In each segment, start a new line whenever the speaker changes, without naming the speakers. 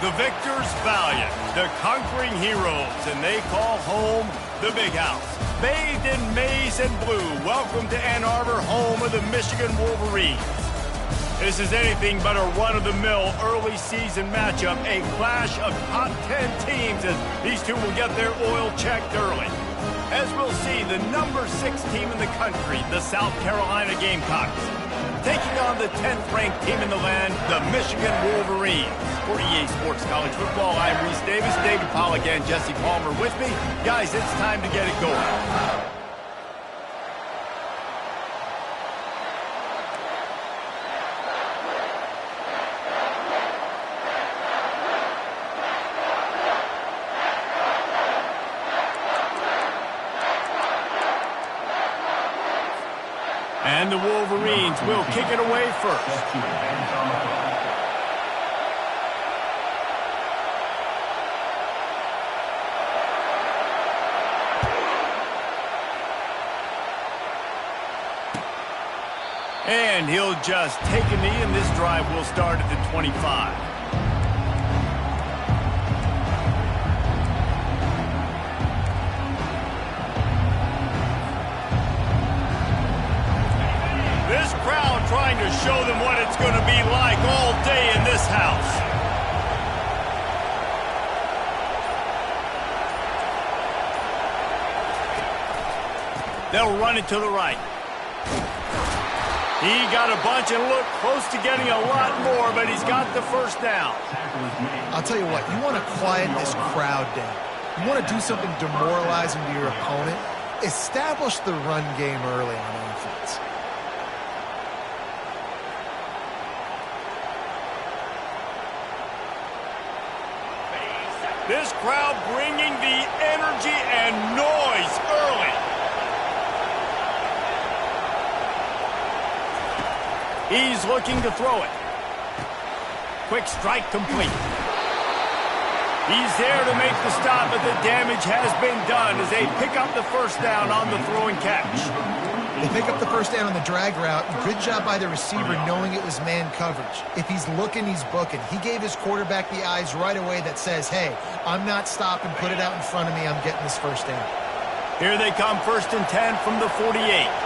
The victors valiant, the conquering heroes, and they call home the Big House. Bathed in maize and blue, welcome to Ann Arbor, home of the Michigan Wolverines. This is anything but a run-of-the-mill early season matchup, a clash of top 10 teams as these two will get their oil checked early. As we'll see, the number 6 team in the country, the South Carolina Gamecocks, taking on the 10th-ranked team in the land, the Michigan Wolverines. For EA Sports College Football, I'm Reese Davis, David Pollack, and Jesse Palmer with me. Guys, it's time to get it going. And the Wolverines will kick it away first. And he'll just take a knee, and this drive will start at the 25. This crowd trying to show them what it's going to be like all day in this house. They'll run it to the right. He got a bunch and looked close to getting a lot more, but he's got the first down.
I'll tell you what, you want to quiet this crowd down. You want to do something demoralizing to your opponent. Establish the run game early on offense.
This crowd bringing the energy and noise early. He's looking to throw it. Quick strike complete. He's there to make the stop, but the damage has been done as they pick up the first down on the throw and catch.
They pick up the first down on the drag route. Good job by the receiver knowing it was man coverage. If he's looking, he's booking. He gave his quarterback the eyes right away that says, hey, I'm not stopping, put it out in front of me, I'm getting this first down.
Here they come, 1st and 10 from the 48.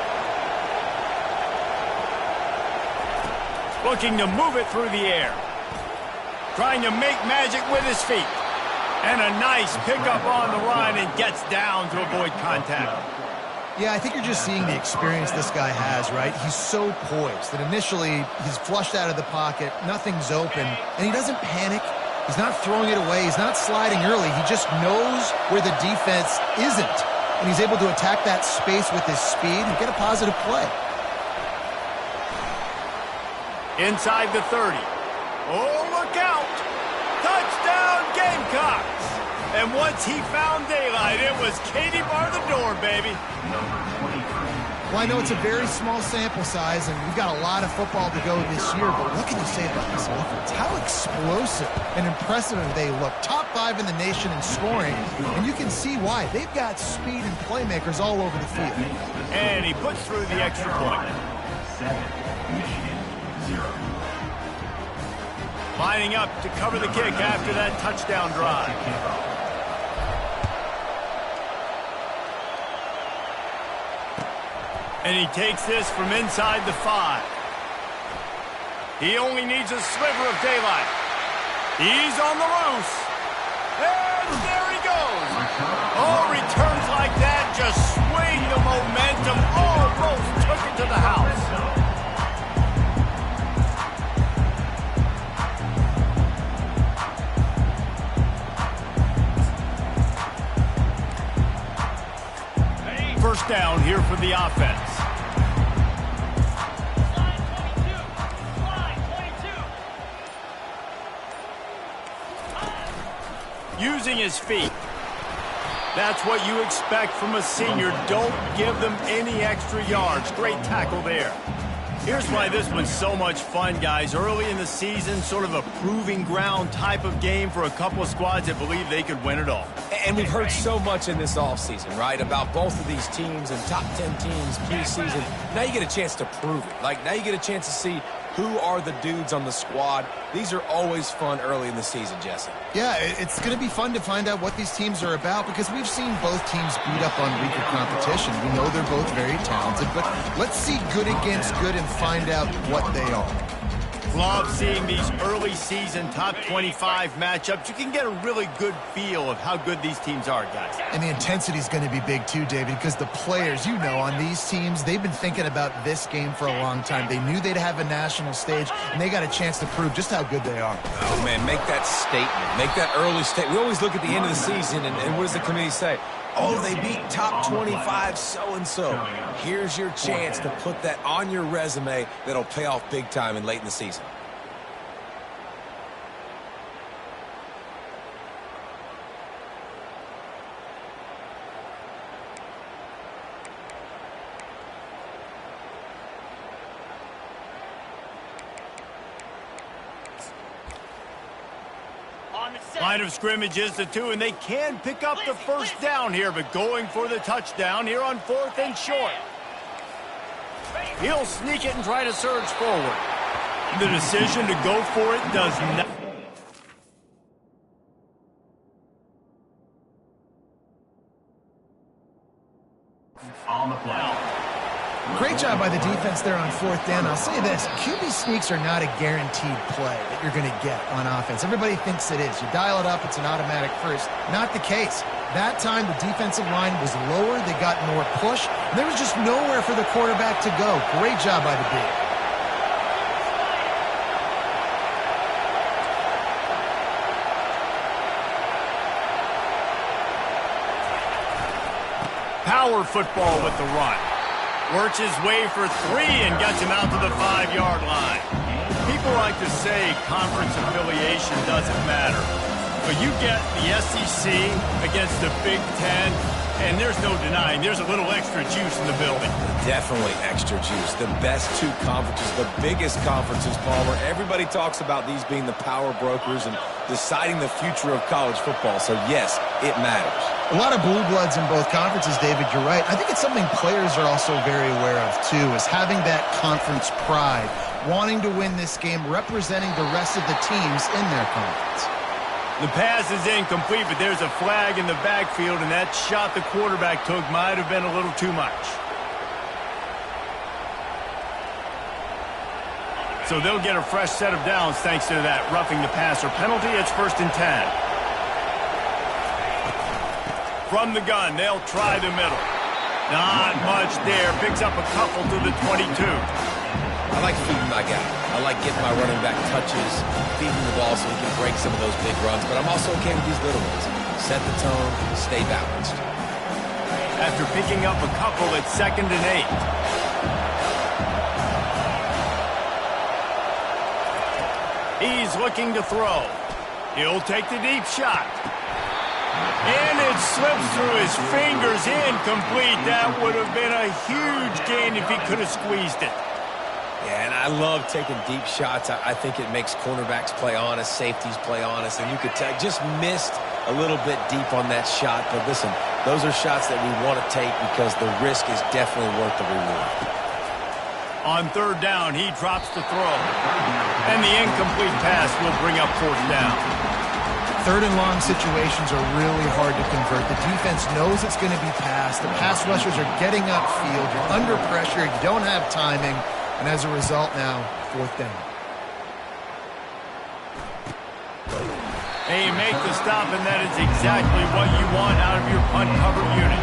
Looking to move it through the air. Trying to make magic with his feet. And a nice pickup on the run and gets down to avoid contact.
Yeah, I think you're just seeing the experience this guy has, right? He's so poised that initially he's flushed out of the pocket, nothing's open, and he doesn't panic. He's not throwing it away. He's not sliding early. He just knows where the defense isn't, and he's able to attack that space with his speed and get a positive play.
Inside the 30. Oh, look out! Touchdown, Gamecocks! And once he found daylight, it was Katie bar the door, baby.
Well, I know it's a very small sample size, and we've got a lot of football to go this year, but what can you say about this offense? How explosive and impressive they look. Top 5 in the nation in scoring, and you can see why. They've got speed and playmakers all over the field.
And he puts through the extra point.
7, Michigan, 0.
Lining up to cover the kick after that touchdown drive. And he takes this from inside the 5. He only needs a sliver of daylight. He's on the loose. And there he goes. Oh, returns like that just swing the momentum. Almost took it to the house. First down here for the offense. Using his feet. That's what you expect from a senior. Don't give them any extra yards. Great tackle there. Here's why this one's so much fun, guys. Early in the season, sort of a proving ground type of game for a couple of squads that believe they could win it all.
And we've heard so much in this offseason, right, about both of these teams and top 10 teams preseason. Now you get a chance to prove it. Like, now you get a chance to see Who are the dudes on the squad? These are always fun early in the season, Jesse.
Yeah, it's going to be fun to find out what these teams are about because we've seen both teams beat up on weaker competition. We know they're both very talented, but let's see good against good and find out what they are.
Love seeing these early season top 25 matchups. You can get a really good feel of how good these teams are, guys.
And the intensity is going to be big too, David, because the players, you know, on these teams, they've been thinking about this game for a long time. They knew they'd have a national stage, and they got a chance to prove just how good they are.
Oh, man, make that statement. Make that early statement. We always look at the end of the season, and what does the committee say? Oh, they beat top 25 so-and-so. Here's your chance to put that on your resume that'll pay off big time and late in the season.
Line of scrimmage is the 2, and they can pick up the first down here, but going for the touchdown here on 4th and short. He'll sneak it and try to surge forward. The decision to go for it does not.
On the play.
Great job by the defense there on 4th down. I'll say this, QB sneaks are not a guaranteed play that you're going to get on offense. Everybody thinks it is. You dial it up, it's an automatic first. Not the case. That time, the defensive line was lower. They got more push. And there was just nowhere for the quarterback to go. Great job by the D.
Power football with the run. Works his way for 3 and gets him out to the 5-yard line. People like to say conference affiliation doesn't matter. But you get the SEC against the Big Ten, and there's no denying there's a little extra juice in the building.
Definitely extra juice. The best 2 conferences, the biggest conferences, Palmer. Everybody talks about these being the power brokers and deciding the future of college football. So, yes, it matters.
A lot of blue bloods in both conferences, David, you're right. I think it's something players are also very aware of, too, is having that conference pride, wanting to win this game, representing the rest of the teams in their conference.
The pass is incomplete, but there's a flag in the backfield, and that shot the quarterback took might have been a little too much. So they'll get a fresh set of downs thanks to that roughing the passer penalty. It's 1st and 10. From the gun, they'll try the middle. Not much there. Picks up a couple to the 22.
I like feeding my guy. I like getting my running back touches, feeding the ball so he can break some of those big runs. But I'm also okay with these little ones. Set the tone, stay balanced.
After picking up a couple, it's 2nd and 8. He's looking to throw. He'll take the deep shot. And it slips through his fingers, incomplete. That would have been a huge gain if he could have squeezed it.
Yeah, and I love taking deep shots. I think it makes cornerbacks play honest, safeties play honest, and you could tell just missed a little bit deep on that shot. But listen, those are shots that we want to take because the risk is definitely worth the reward.
On 3rd down, he drops the throw. And the incomplete pass will bring up 4th down.
3rd and long situations are really hard to convert. The defense knows it's going to be passed. The pass rushers are getting upfield. You're under pressure. You don't have timing. And as a result now, 4th down.
They make the stop, and that is exactly what you want out of your punt cover unit.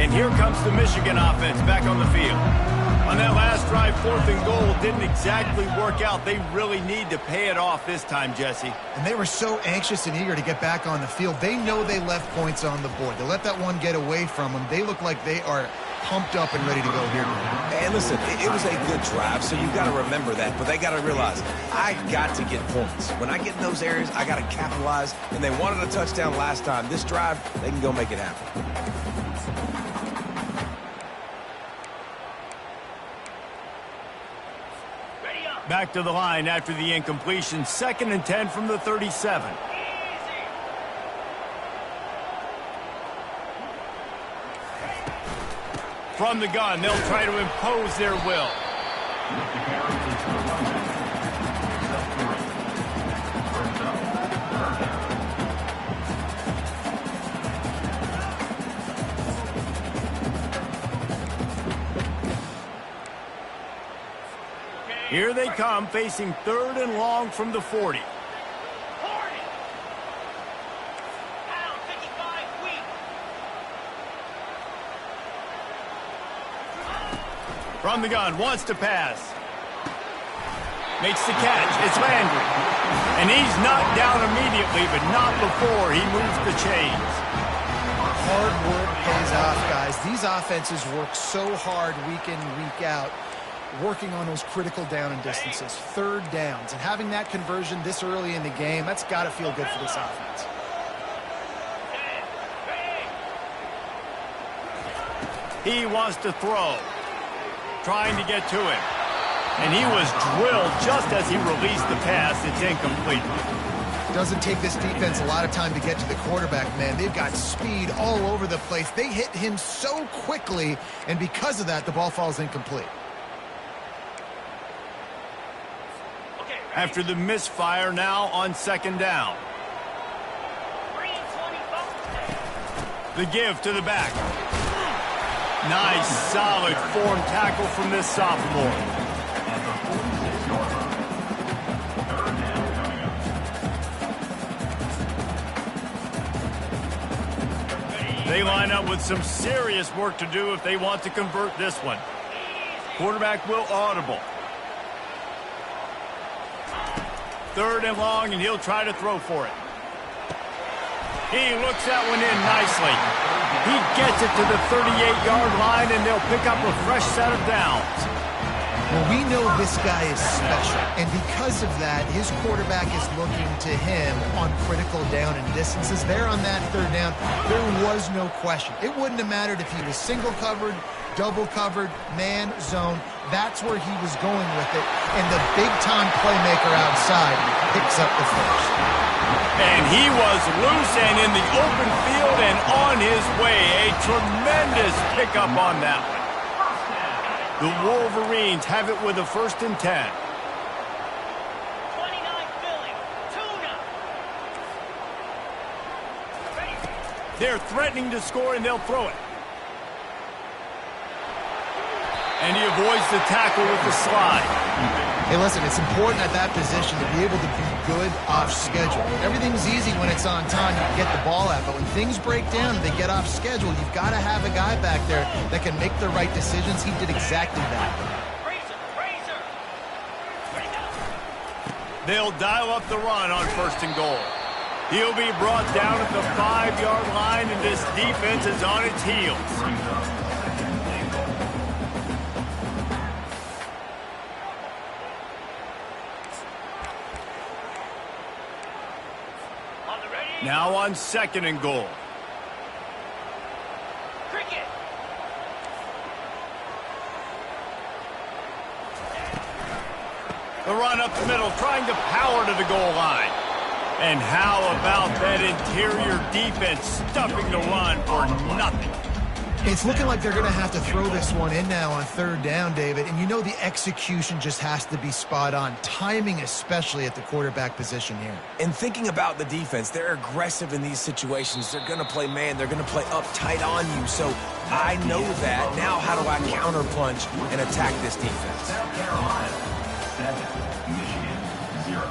And here comes the Michigan offense back on the field. On that last drive, 4th and goal didn't exactly work out. They really need to pay it off this time, Jesse.
And they were so anxious and eager to get back on the field. They know they left points on the board. They let that one get away from them. They look like they are pumped up and ready to go here.
And listen, it was a good drive, so you got to remember that. But they got to realize, I got to get points. When I get in those areas, I got to capitalize. And they wanted a touchdown last time. This drive, they can go make it happen.
Back to the line after the incompletion. 2nd and 10 from the 37. From the gun, they'll try to impose their will. Here they come, facing 3rd and long from the 40. From the gun, wants to pass. Makes the catch. It's Landry. And he's knocked down immediately, but not before he moves the chains.
Hard work pays off, guys. These offenses work so hard week in, week out, working on those critical down and distances, 3rd downs. And having that conversion this early in the game, that's got to feel good for this offense.
He wants to throw. Trying to get to him. And he was drilled just as he released the pass. It's incomplete.
Doesn't take this defense a lot of time to get to the quarterback, man. They've got speed all over the place. They hit him so quickly, and because of that, the ball falls incomplete.
After the misfire, now on 2nd down. The give to the back. Nice, solid form tackle from this sophomore. They line up with some serious work to do if they want to convert this one. Quarterback will audible. 3rd and long, and he'll try to throw for it. He looks that one in nicely. He gets it to the 38-yard line, and they'll pick up a fresh set of downs.
Well, we know this guy is special, and because of that, his quarterback is looking to him on critical down and distances. There on that 3rd down, there was no question. It wouldn't have mattered if he was single covered, double covered, man, zone. That's where he was going with it, and the big-time playmaker outside picks up the first.
And he was loose and in the open field and on his way. A tremendous pickup on that one. The Wolverines have it with a 1st and 10.
29 Philly, tuna.
They're threatening to score, and they'll throw it. And he avoids the tackle with the slide.
Hey, listen, it's important at that position to be able to be good off schedule. Everything's easy when it's on time. You can get the ball out. But when things break down and they get off schedule, you've got to have a guy back there that can make the right decisions. He did exactly that.
They'll dial up the run on 1st and goal. He'll be brought down at the 5-yard line, and this defense is on its heels. Now on 2nd and goal.
Cricket.
The run up the middle, trying to power to the goal line. And how about that interior defense stuffing the run for nothing?
It's looking like they're going to have to throw this one in now on 3rd down, David. And you know the execution just has to be spot on. Timing especially at the quarterback position here.
And thinking about the defense, they're aggressive in these situations. They're going to play man. They're going to play up tight on you. So I know that. Now how do I counterpunch and attack this defense?
South Carolina, 7. Michigan, 0.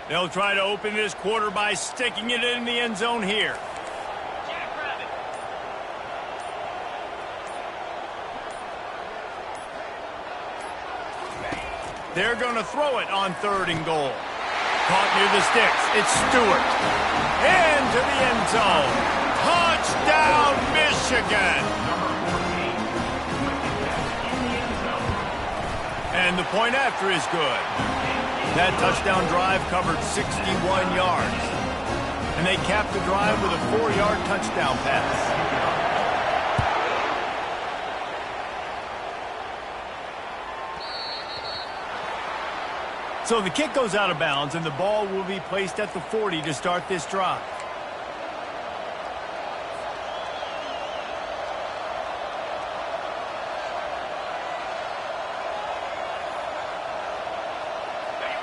They'll try to open this quarter by sticking it in the end zone here.
Jackrabbit.
They're going to throw it on 3rd and goal. Caught near the sticks. It's Stewart. Into the end zone. Touchdown, Michigan. And the point after is good. That touchdown drive covered 61 yards. And they cap the drive with a 4-yard touchdown pass. So the kick goes out of bounds, and the ball will be placed at the 40 to start this drive.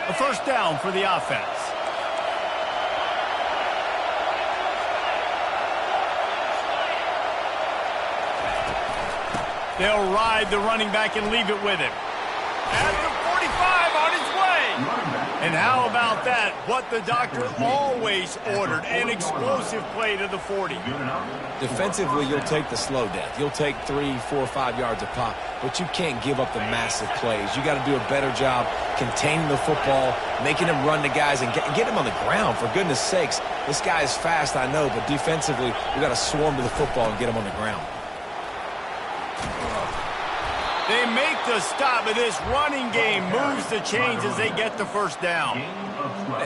A first down for the offense. They'll ride the running back and leave it with him. At the 45 on his way. And how about that? What the doctor always ordered, an explosive play to the 40.
Defensively, you'll take the slow death. You'll take 3, 4, 5 yards a pop, but you can't give up the massive plays. You got to do a better job containing the football, making him run to guys, and get him on the ground, for goodness sakes. This guy is fast, I know, but defensively, we got to swarm to the football and get him on the ground.
They make the stop, but this running game moves the chains as they get the first down.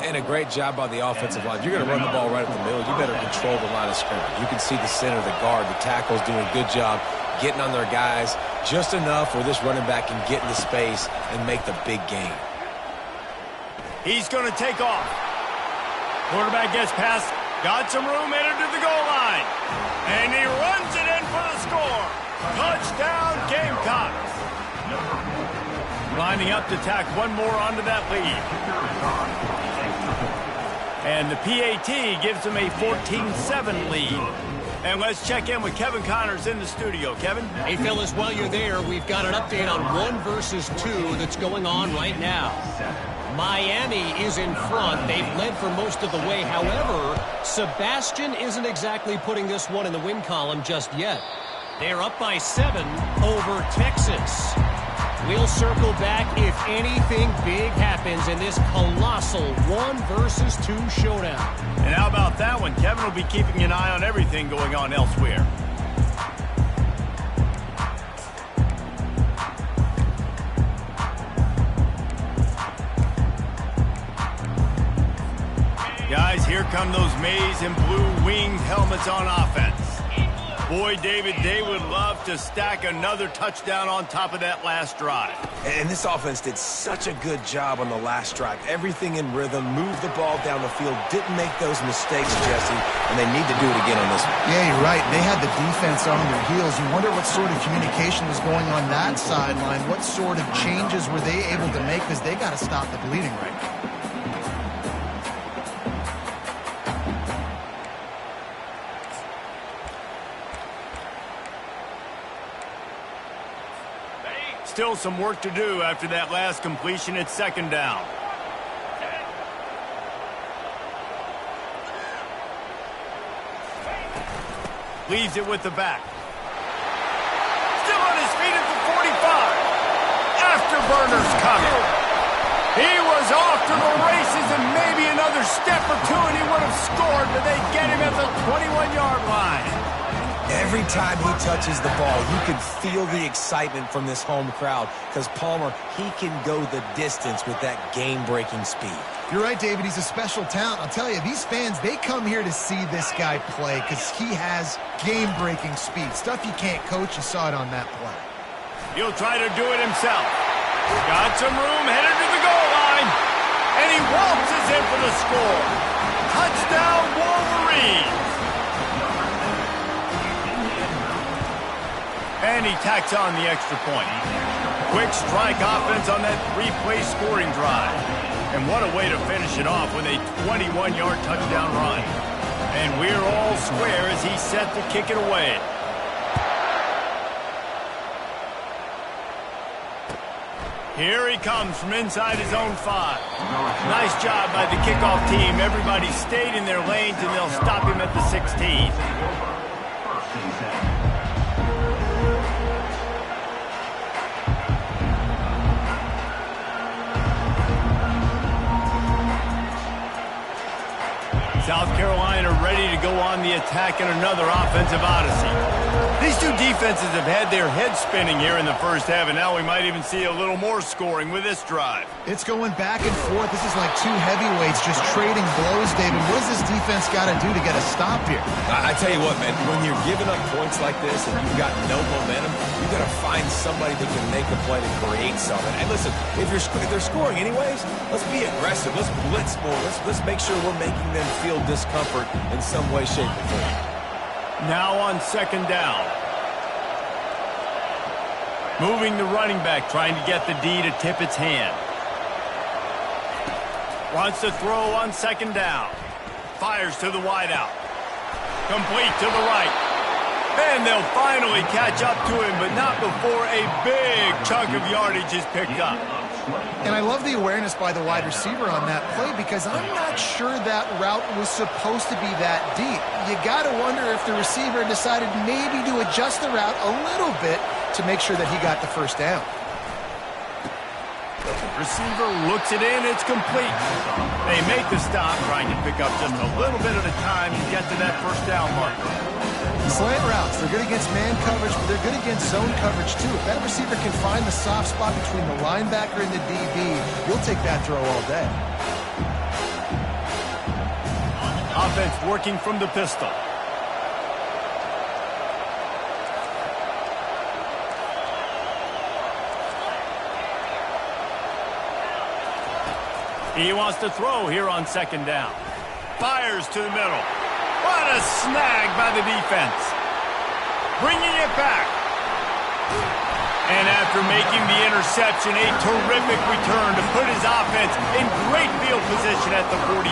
And a great job by the offensive line. If you're going to run the ball right at the middle, you better control the line of scrimmage. You can see the center, the guard, the tackle's doing a good job getting on their guys just enough where this running back can get into space and make the big gain.
He's going to take off. Quarterback gets past, got some room, headed to the goal line. And he runs it in for the score. Touchdown, Gamecocks. Lining up to tack one more onto that lead. And the PAT gives them a 14-7 lead. And let's check in with Kevin Connors in the studio. Kevin?
Hey, fellas, while you're there, we've got an update on 1 versus 2 that's going on right now. Miami is in front. They've led for most of the way. However, Sebastian isn't exactly putting this one in the win column just yet. They're up by 7 over Texas. We'll circle back if anything big happens in this colossal 1 versus 2 showdown.
And how about that one? Kevin will be keeping an eye on everything going on elsewhere. Guys, here come those maize and blue winged helmets on offense. Boy, David, they would love to stack another touchdown on top of that last drive.
And this offense did such a good job on the last drive. Everything in rhythm, moved the ball down the field, didn't make those mistakes, Jesse, and they need to do it again on this one.
Yeah, you're right. They had the defense on their heels. You wonder what sort of communication was going on that sideline. What sort of changes were they able to make, because they got to stop the bleeding right now.
Still some work to do after that last completion at second down. Leaves it with the back. Still on his feet at the 45. Afterburners coming. He was off to the races, and maybe another step or two and he would have scored, but they get him at the 21-yard line.
Every time he touches the ball, you can feel the excitement from this home crowd, because Palmer, he can go the distance with that game-breaking speed.
You're right, David. He's a special talent. I'll tell you, these fans, they come here to see this guy play because he has game-breaking speed. Stuff you can't coach. You saw it on that play.
He'll try to do it himself. Got some room, headed to the goal line. And he waltzes in for the score. Touchdown, Wolverines. And he tacks on the extra point. Quick strike offense on that 3-play scoring drive. And what a way to finish it off with a 21-yard touchdown run. And we're all square as he's set to kick it away. Here he comes from inside his own 5. Nice job by the kickoff team. Everybody stayed in their lanes, and they'll stop him at the 16. South Carolina ready to go on the attack in another offensive odyssey. These two defenses have had their heads spinning here in the first half, and now we might even see a little more scoring with this drive.
It's going back and forth. This is like two heavyweights just trading blows, David. What does has this defense got to do to get a stop here?
I tell you what, man, when you're giving up points like this and you've got no momentum, you've got to find somebody that can make a play to create something. And listen, if they're scoring anyways, let's be aggressive. Let's blitz more. Let's make sure we're making them feel discomfort in some way, shape, or form.
Now on second down. Moving the running back, trying to get the D to tip its hand. Wants to throw on second down. Fires to the wideout. Complete to the right. And they'll finally catch up to him, but not before a big chunk of yardage is picked up.
And I love the awareness by the wide receiver on that play because I'm not sure that route was supposed to be that deep. You got to wonder if the receiver decided maybe to adjust the route a little bit to make sure that he got the first down.
Receiver looks it in, it's complete. They make the stop, trying to pick up just a little bit at a time and get to that first down marker.
Slant routes, they're good against man coverage, but they're good against zone coverage too. If that receiver can find the soft spot between the linebacker and the DB, you'll take that throw all day.
Offense working from the pistol. He wants to throw here on second down. Fires to the middle. What a snag by the defense. Bringing it back. And after making the interception, a terrific return to put his offense in great field position at the 42.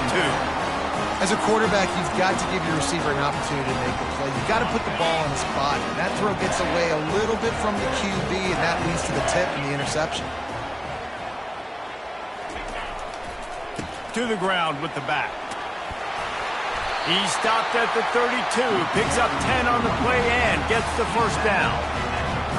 As a quarterback, you've got to give your receiver an opportunity to make a play. You've got to put the ball in his spot. And that throw gets away a little bit from the QB, and that leads to the tip and the interception.
To the ground with the back. He stopped at the 32, picks up 10 on the play and gets the first down.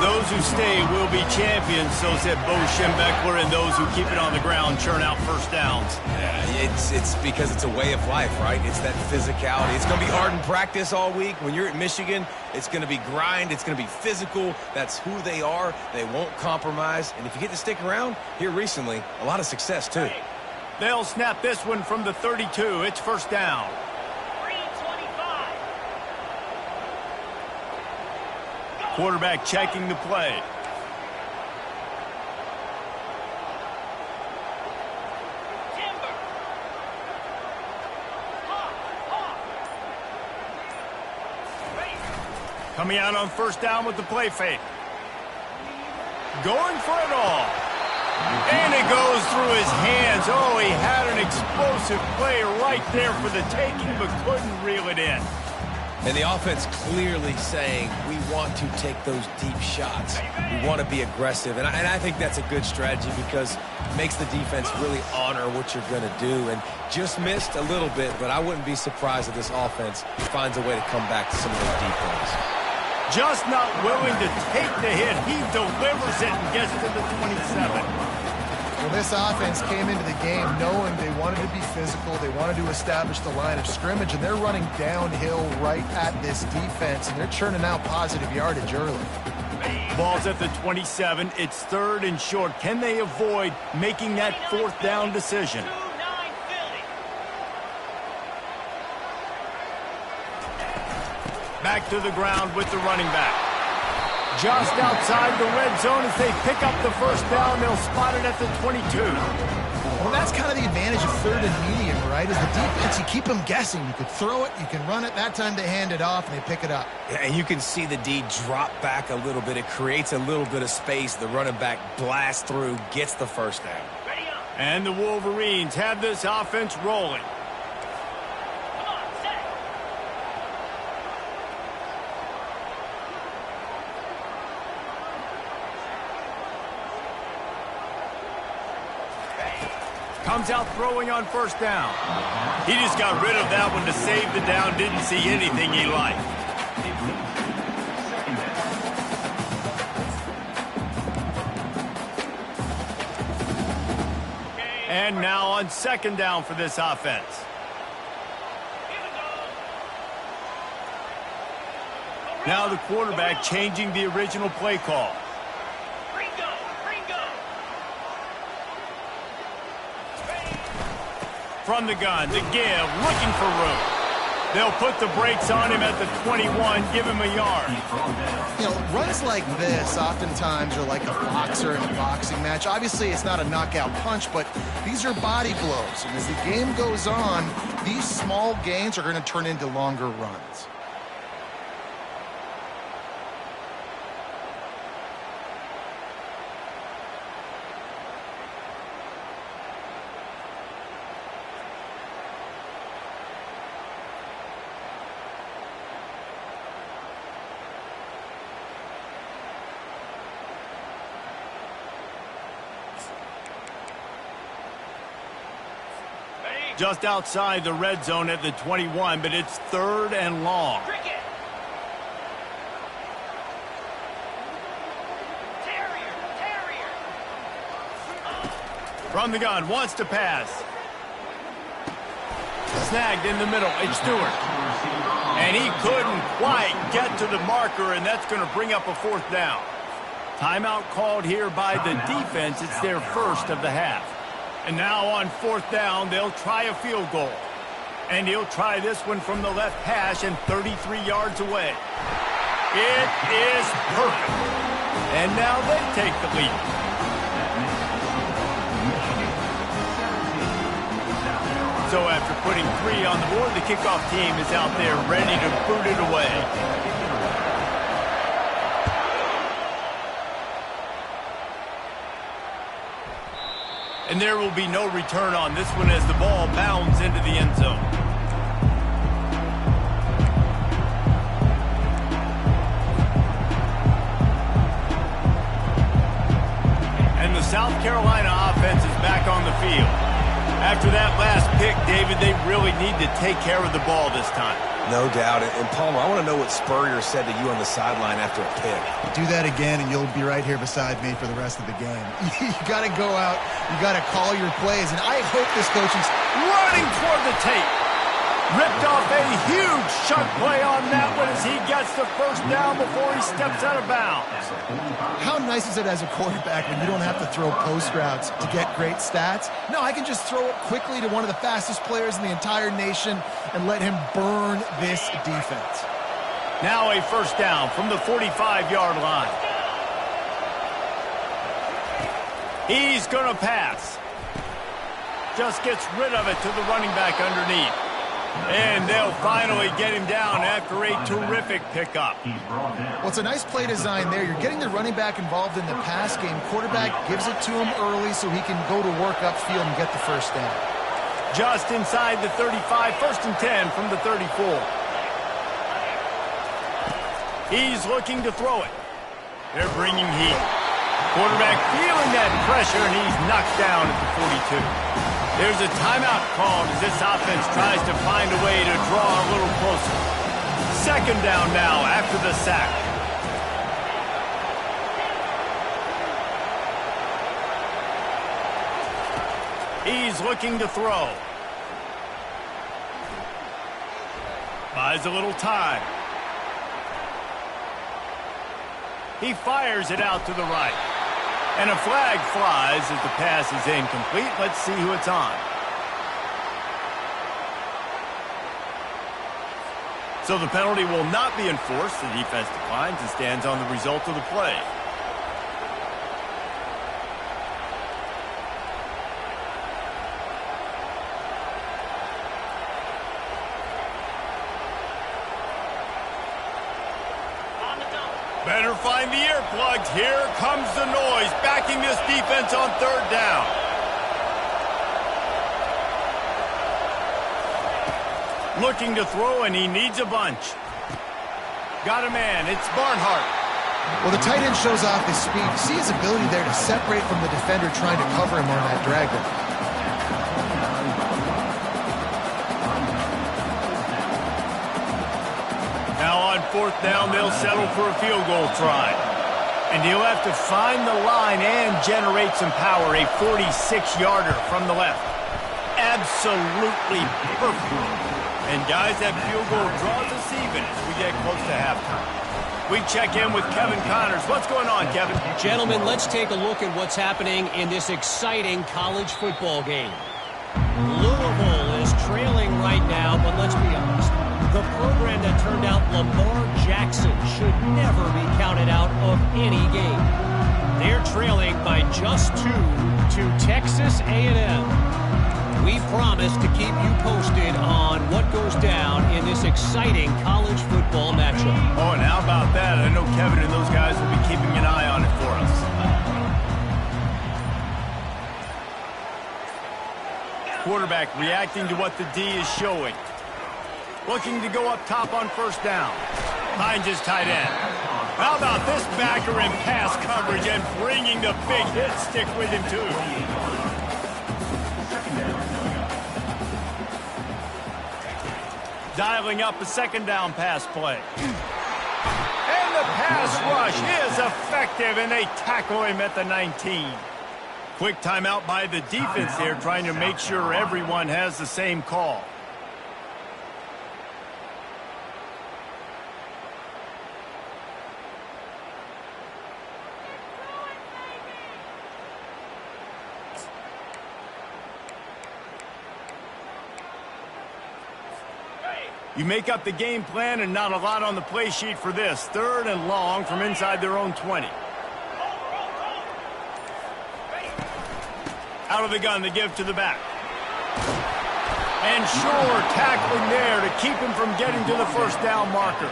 Those who stay will be champions, so said Bo Schembechler, and those who keep it on the ground churn out first downs.
Yeah, it's because it's a way of life, right? It's that physicality. It's going to be hard in practice all week. When you're at Michigan, it's going to be grind. It's going to be physical. That's who they are. They won't compromise. And if you get to stick around, here recently, a lot of success too.
They'll snap this one from the 32. It's first down.
325.
Quarterback checking the play.
Timber.
Coming out on first down with the play fake. Going for it all. And it goes through his hands. Oh, he had an explosive play right there for the taking, but couldn't reel it in.
And the offense clearly saying, we want to take those deep shots. We want to be aggressive. And I think that's a good strategy because it makes the defense really honor what you're going to do. And just missed a little bit, but I wouldn't be surprised if this offense finds a way to come back to some of those deep plays.
Just not willing to take the hit. He delivers it and gets to the 27.
Well, this offense came into the game knowing they wanted to be physical. They wanted to establish the line of scrimmage, and they're running downhill right at this defense, and they're churning out positive yardage early.
Ball's at the 27. It's third and short. Can they avoid making that fourth down decision?
2-9 Philly.
Back to the ground with the running back. Just outside the red zone as they pick up the first down. They'll spot it at the 22.
Well, that's kind of the advantage of third and medium, right? As the defense, you keep them guessing. You could throw it, you can run it. That time they hand it off, and they pick it up.
Yeah, and you can see the D drop back a little bit. It creates a little bit of space. The running back blasts through, gets the first down.
Ready up.
And the Wolverines have this offense rolling.
Come on, set.
Comes out throwing on first down. He just got rid of that one to save the down. Didn't see anything he liked. And now on second down for this offense. Now the quarterback changing the original play call. From the gun, the give, looking for room. They'll put the brakes on him at the 21, give him a yard.
You know, runs like this oftentimes are like a boxer in a boxing match. Obviously, it's not a knockout punch, but these are body blows. And as the game goes on, these small gains are going to turn into longer runs.
Just outside the red zone at the 21, but it's 3rd and long.
Cricket. Terrier.
From the gun, wants to pass. Snagged in the middle, it's Stewart. And he couldn't quite get to the marker, and that's going to bring up a 4th down. Timeout called here by the defense. It's their first of the half. And now on 4th down, they'll try a field goal. And he'll try this one from the left hash and 33 yards away. It is perfect. And now they take the lead. So after putting 3 on the board, the kickoff team is out there ready to boot it away. And there will be no return on this one as the ball bounds into the end zone. And the South Carolina offense is back on the field. After that last pick, David, they really need to take care of the ball this time.
No doubt. And Palmer, I want to know what Spurrier said to you on the sideline after a pick.
Do that again, and you'll be right here beside me for the rest of the game. You got to go out. You got to call your plays, and I hope this coaching's
Running toward the tape. Ripped off a huge shunt play on that one as he gets the first down before he steps out of bounds.
How nice is it as a quarterback when you don't have to throw post routes to get great stats? No, I can just throw it quickly to one of the fastest players in the entire nation and let him burn this defense.
Now a first down from the 45-yard line. He's going to pass. Just gets rid of it to the running back underneath. And they'll finally get him down after a terrific pickup.
Well, it's a nice play design there. You're getting the running back involved in the pass game. Quarterback gives it to him early so he can go to work upfield and get the first down.
Just inside the 35, 1st and 10 from the 34. He's looking to throw it. They're bringing heat. Quarterback feeling that pressure, and he's knocked down at the 42. There's a timeout called as this offense tries to find a way to draw a little closer. 2nd down now after the sack. He's looking to throw. Buys a little time. He fires it out to the right. And a flag flies as the pass is incomplete. Let's see who it's on. So the penalty will not be enforced. The defense declines and stands on the result of the play. Better find the earplugs. Here comes the noise, backing this defense on 3rd down. Looking to throw, and he needs a bunch. Got a man. It's Barnhart.
Well, the tight end shows off his speed. You see his ability there to separate from the defender trying to cover him on that drag route.
Now on 4th down, they'll settle for a field goal try. And he'll have to find the line and generate some power. A 46-yarder from the left. Absolutely perfect. And guys, that field goal draws us even as we get close to halftime. We check in with Kevin Connors. What's going on, Kevin?
Gentlemen, let's take a look at what's happening in this exciting college football game. Louisville Louisville is trailing right now, but let's be honest. The program that turned out Lamar Jackson should never be counted out of any game. They're trailing by just 2 to Texas A&M. We promise to keep you posted on what goes down in this exciting college football matchup.
Oh, and how about that? I know Kevin and those guys will be keeping an eye on it for us. Quarterback reacting to what the D is showing. Looking to go up top on first down. Finds his tight end. How about this backer in pass coverage and bringing the big hit stick with him too. Dialing up a second down pass play. And the pass rush is effective, and they tackle him at the 19. Quick timeout by the defense there, trying to make sure everyone has the same call. You make up the game plan and not a lot on the play sheet for this. 3rd and long from inside their own 20. Out of the gun, they give to the back. And sure, tackling there to keep him from getting to the first down marker.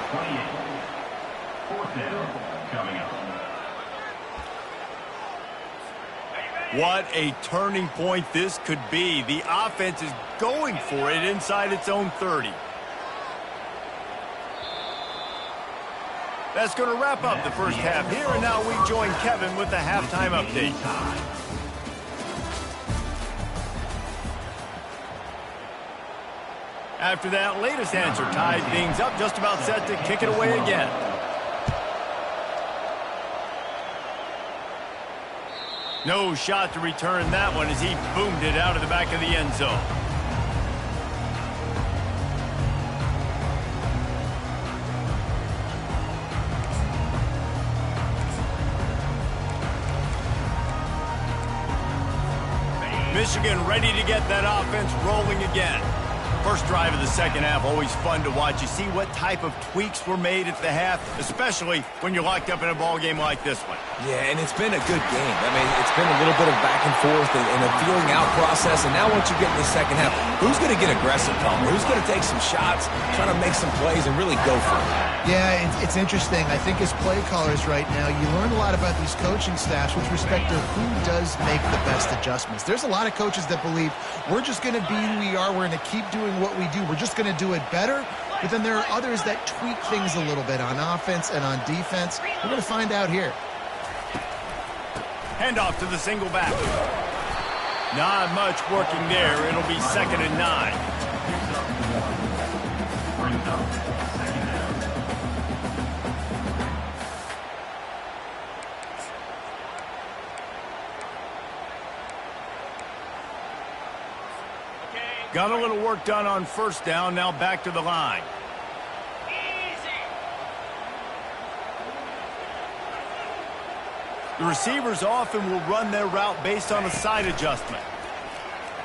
What a turning point this could be. The offense is going for it inside its own 30. That's going to wrap up the first half here, and now we join Kevin with the halftime update. After that latest answer tied things up, just about set to kick it away again. No shot to return that one as he boomed it out of the back of the end zone. Michigan ready to get that offense rolling again. First drive of the second half, always fun to watch. You see what type of tweaks were made at the half, especially when you're locked up in a ball game like this one.
Yeah, and it's been a good game. I mean, it's been a little bit of back and forth and a feeling out process. And now once you get in the second half, who's going to get aggressive, Palmer? Who's going to take some shots, try to make some plays, and really go for it?
Yeah, it's interesting. I think as play callers right now, you learn a lot about these coaching staffs with respect to who does make the best adjustments. There's a lot of coaches that believe we're just going to be who we are. We're going to keep doing what we do. We're just going to do it better. But then there are others that tweak things a little bit on offense and on defense. We're going to find out here.
Handoff to the single back. Not much working there. It'll be 2nd and 9. Got a little work done on first down. Now back to the line. The receivers often will run their route based on a side adjustment.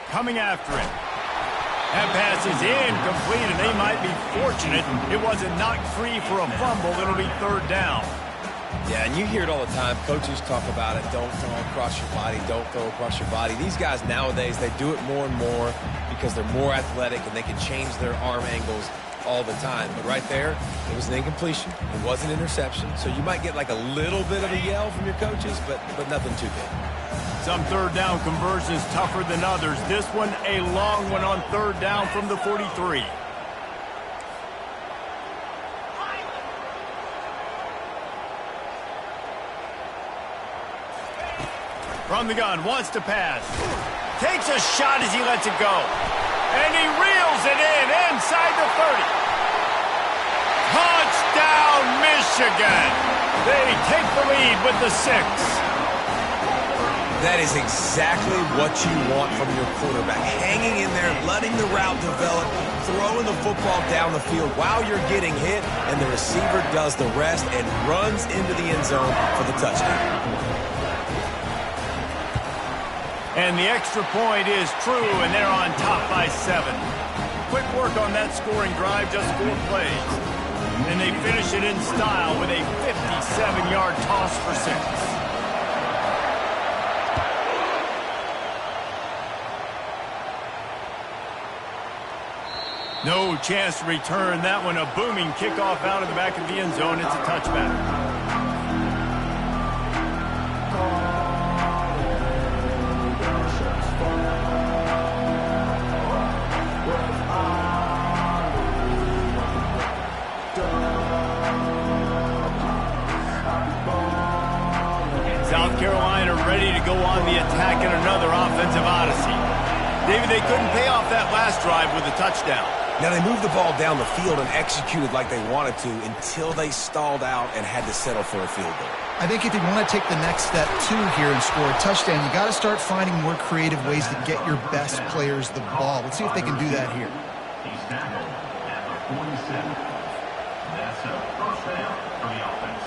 Coming after him. That pass is incomplete, and they might be fortunate it wasn't knocked free for a fumble. It'll be 3rd down.
Yeah, and you hear it all the time. Coaches talk about it. Don't throw across your body. Don't throw across your body. These guys nowadays, they do it more and more because they're more athletic and they can change their arm angles all the time. But right there, it was an incompletion. It was an interception. So you might get like a little bit of a yell from your coaches, but nothing too big.
Some 3rd down conversions tougher than others. This one, a long one on 3rd down from the 43. From the gun, wants to pass. Takes a shot as he lets it go. And he reels it in inside the 30. Touchdown, Michigan. They take the lead with the 6.
That is exactly what you want from your quarterback. Hanging in there, letting the route develop, throwing the football down the field while you're getting hit, and the receiver does the rest and runs into the end zone for the touchdown.
And the extra point is true, and they're on top by 7. Quick work on that scoring drive, just 4 plays. And they finish it in style with a 57-yard toss for 6. No chance to return that one. A booming kickoff out of the back of the end zone. It's a touchback. South Carolina ready to go on the attack in another offensive odyssey. David, they couldn't pay off that last drive with a touchdown.
Now, they moved the ball down the field and executed like they wanted to until they stalled out and had to settle for a field goal.
I think if you want to take the next step, too, here and score a touchdown, you got to start finding more creative ways to get your best players the ball. Let's see if they can do that here.
He's tackled at the 47. That's a first down for the offense.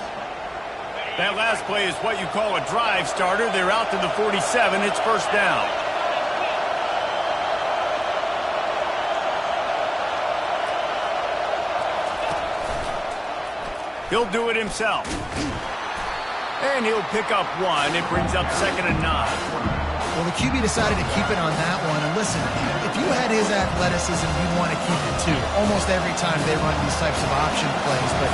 That last play is what you call a drive starter. They're out to the 47. It's first down. He'll do it himself. And he'll pick up 1. It brings up 2nd and 9.
Well, the QB decided to keep it on that one. And listen, if you had his athleticism, you'd want to keep it too. Almost every time they run these types of option plays. But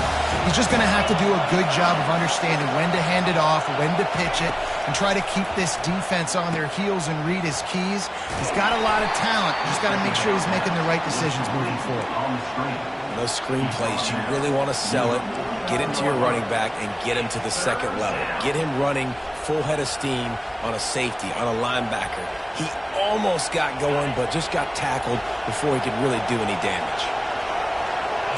he's just going to have to do a good job of understanding when to hand it off, when to pitch it, and try to keep this defense on their heels and read his keys. He's got a lot of talent. He's got to make sure he's making the right decisions moving forward.
Those screen plays, you really want to sell it, get it to your running back, and get him to the second level. Get him running full head of steam on a safety, on a linebacker. He almost got going, but just got tackled before he could really do any damage.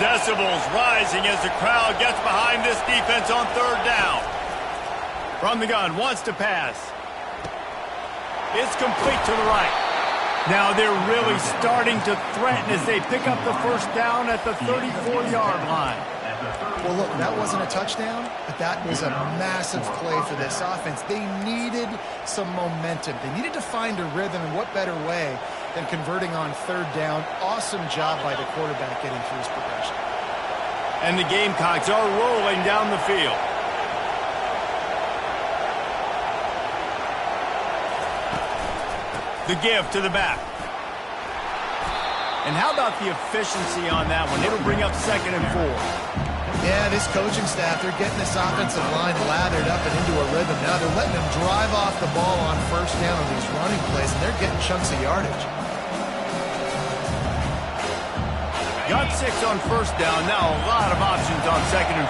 Decibels rising as the crowd gets behind this defense on 3rd down. From the gun, wants to pass. It's complete to the right. Now they're really starting to threaten as they pick up the first down at the 34-yard line.
Well, look, that wasn't a touchdown, but that was a massive play for this offense. They needed some momentum. They needed to find a rhythm, and what better way than converting on 3rd down. Awesome job by the quarterback getting through his progression.
And the Gamecocks are rolling down the field. The give to the back. And how about the efficiency on that one? It'll bring up 2nd and 4.
Yeah, this coaching staff, they're getting this offensive line lathered up and into a rhythm now. They're letting them drive off the ball on 1st down on these running plays, and they're getting chunks of yardage.
Got 6 on 1st down. Now a lot of options on 2nd and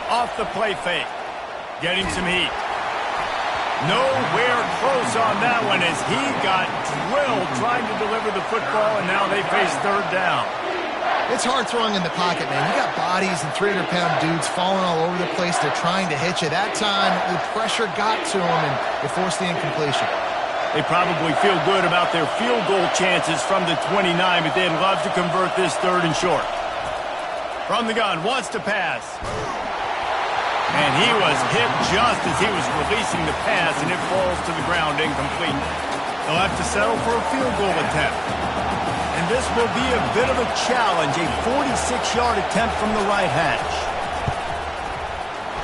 4. Off the play fake. Getting some heat. Nowhere close on that one as he got drilled trying to deliver the football, and now they face 3rd down.
It's hard throwing in the pocket, man. You got bodies and 300-pound dudes falling all over the place. They're trying to hit you. That time, the pressure got to them, and it forced the incompletion.
They probably feel good about their field goal chances from the 29, but they'd love to convert this 3rd and short. From the gun, wants to pass. And he was hit just as he was releasing the pass, and it falls to the ground incomplete. They'll have to settle for a field goal attempt. And this will be a bit of a challenge, a 46-yard attempt from the right hash.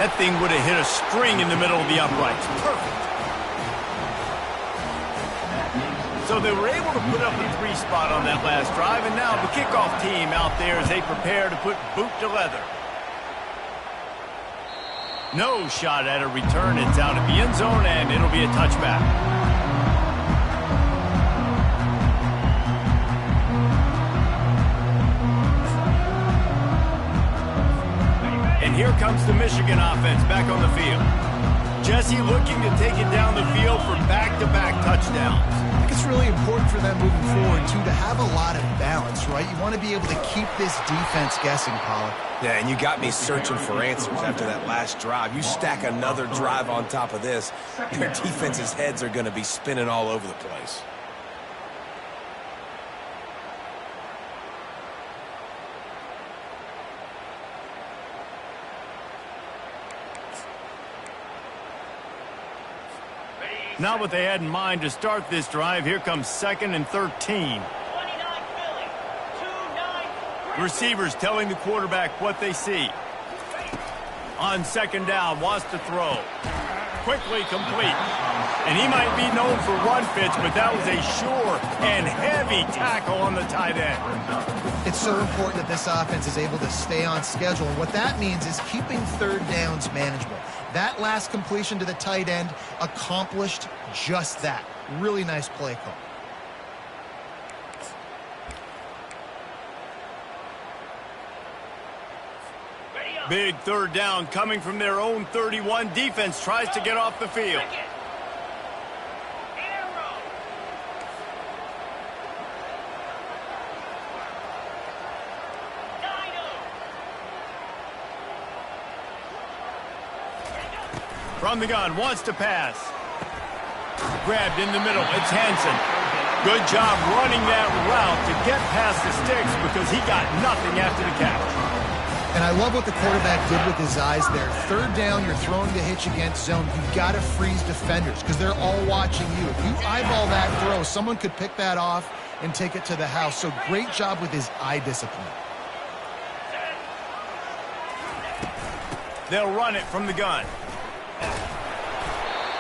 That thing would have hit a string in the middle of the uprights. Perfect. So they were able to put up a 3 spot on that last drive, and now the kickoff team out there as they prepare to put boot to leather. No shot at a return. It's out of the end zone, and it'll be a touchback. And here comes the Michigan offense back on the field. Jesse looking to take it down the field for back-to-back touchdowns.
I think it's really important for them moving forward, too, to have a lot of balance, right? You want to be able to keep this defense guessing, Pollard.
Yeah, and you got me searching for answers after that last drive. You stack another drive on top of this, their defense's heads are going to be spinning all over the place.
Not what they had in mind to start this drive. Here comes 2nd and 13.
29 Philly. 2-9.
Receivers telling the quarterback what they see. On 2nd down, wants to throw. Quickly complete. And he might be known for run fits, but that was a sure and heavy tackle on the tight end.
It's so important that this offense is able to stay on schedule. And what that means is keeping 3rd downs manageable. That last completion to the tight end accomplished just that. Really nice play call.
Big 3rd down coming from their own 31. Defense tries to get off the field. From the gun, wants to pass. Grabbed in the middle, it's Hansen. Good job running that route to get past the sticks because he got nothing after the catch.
And I love what the quarterback did with his eyes there. 3rd down, you're throwing the hitch against zone. You've got to freeze defenders because they're all watching you. If you eyeball that throw, someone could pick that off and take it to the house. So great job with his eye discipline.
They'll run it from the gun.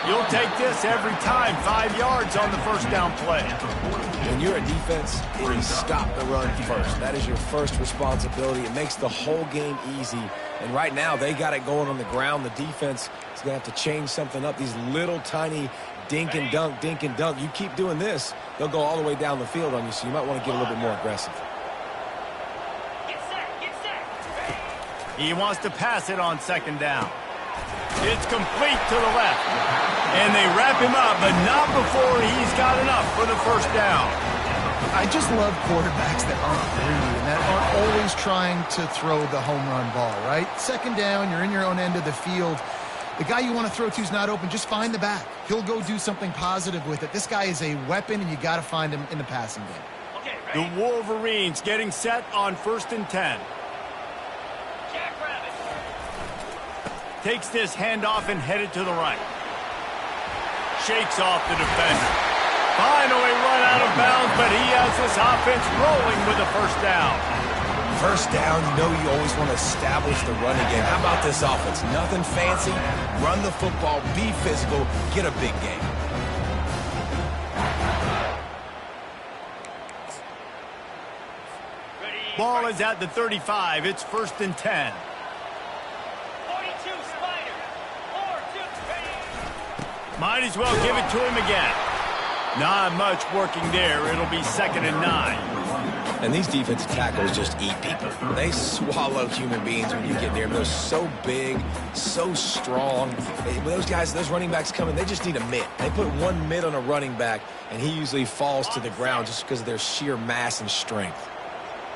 You'll take this every time. 5 yards on the 1st down play.
When you're a defense, it is stop the run first. That is your first responsibility. It makes the whole game easy. And right now, they got it going on the ground. The defense is going to have to change something up. These little tiny dink and dunk, dink and dunk. You keep doing this, they'll go all the way down the field on you, so you might want to get a little bit more aggressive.
Get set. Get set.
He wants to pass it on 2nd down. It's complete to the left. And they wrap him up, but not before he's got enough for the 1st down.
I just love quarterbacks that aren't greedy and that aren't always trying to throw the home run ball, right? 2nd down, you're in your own end of the field. The guy you want to throw to is not open. Just find the back. He'll go do something positive with it. This guy is a weapon, and you got to find him in the passing game.
Okay,
The
ready?
Wolverines getting set on 1st and 10.
Jackrabbit.
Takes this handoff and headed to the right. Shakes off the defender. Finally run out of bounds, but he has this offense rolling with a 1st down.
1st down, you know you always want to establish the running game. How about this offense? Nothing fancy. Run the football, be physical, get a big game.
Ball is at the 35. It's 1st and 10.
42 Spider. 4-2. Ready?
Might as well give it to him again. Not much working there. It'll be 2nd and 9.
And these defensive tackles just eat people. They swallow human beings when you get near them. They're so big, so strong. When those guys, those running backs come in, they just need a mitt. They put one mitt on a running back, and he usually falls to the ground just because of their sheer mass and strength.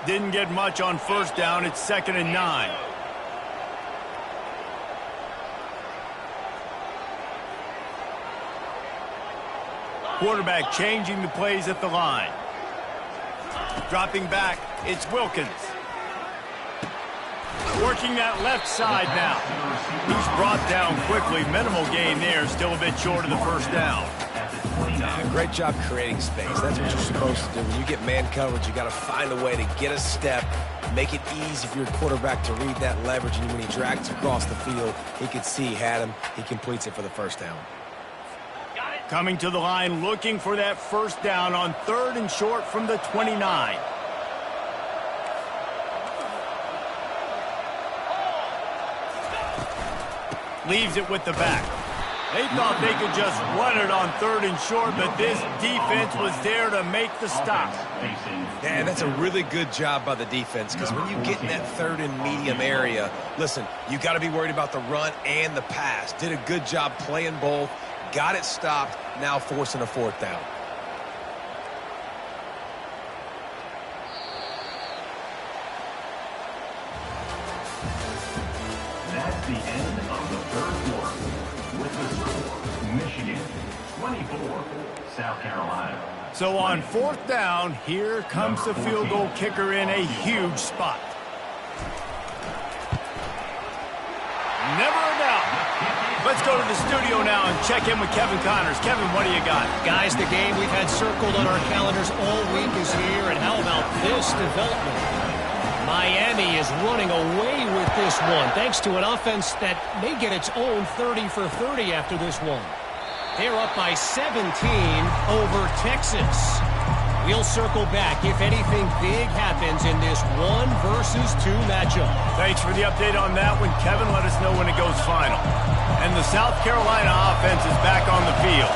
Didn't get much on 1st down. It's 2nd and 9. Quarterback changing the plays at the line. Dropping back, it's Wilkins. Working that left side now. He's brought down quickly. Minimal gain there. Still a bit short of the 1st down.
Great job creating space. That's what you're supposed to do. When you get man coverage, you got to find a way to get a step, make it easy for your quarterback to read that leverage. And when he drags across the field, he could see he had him. He completes it for the 1st down.
Coming to the line, looking for that 1st down on 3rd and short from the 29. Leaves it with the back. They thought they could just run it on 3rd and short, but this defense was there to make the stop.
And that's a really good job by the defense, because when you get in that 3rd and medium area, listen, you got to be worried about the run and the pass. Did a good job playing both. Got it stopped, now forcing a 4th down.
That's the end of the 3rd quarter. With the score, Michigan 24, South Carolina.
So on 4th down, here comes the field goal kicker in a huge spot. Never a doubt. Let's go to the studio now and check in with Kevin Connors. Kevin, what do you got?
Guys, the game we've had circled on our calendars all week is here, and how about this development? Miami is running away with this one, thanks to an offense that may get its own 30 for 30 after this one. They're up by 17 over Texas. We'll circle back if anything big happens in this 1 versus 2 matchup.
Thanks for the update on that one, Kevin. Let us know when it goes final. And the South Carolina offense is back on the field.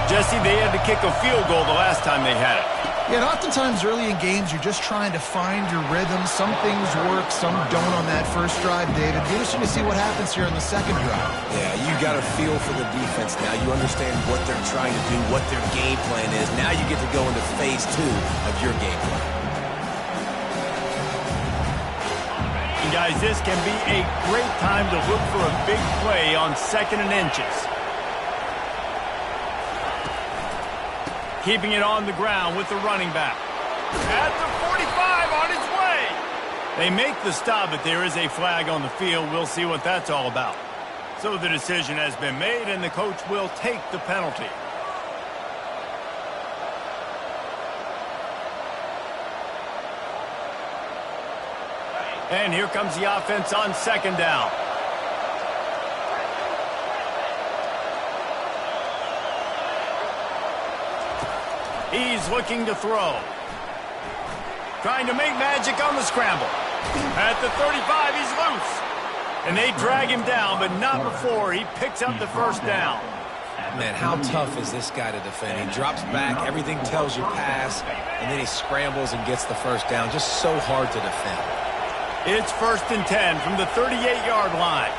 Jesse, they had to kick a field goal the last time they had it.
Yeah, and oftentimes early in games, you're just trying to find your rhythm. Some things work, some don't on that first drive, David. Be interesting to see what happens here on the second drive.
Yeah, you got a feel for the defense now. You understand what they're trying to do, what their game plan is. Now you get to go into phase 2 of your game plan.
And guys, this can be a great time to look for a big play on 2nd and inches. Keeping it on the ground with the running back. At the 45 on its way. They make the stop, but there is a flag on the field. We'll see what that's all about. So the decision has been made, and the coach will take the penalty. And here comes the offense on 2nd down. He's looking to throw. Trying to make magic on the scramble. At the 35, he's loose. And they drag him down, but not before he picks up the first down.
Man, how tough is this guy to defend? He drops back, everything tells you pass, and then he scrambles and gets the first down. Just so hard to defend.
It's 1st and 10 from the 38-yard line.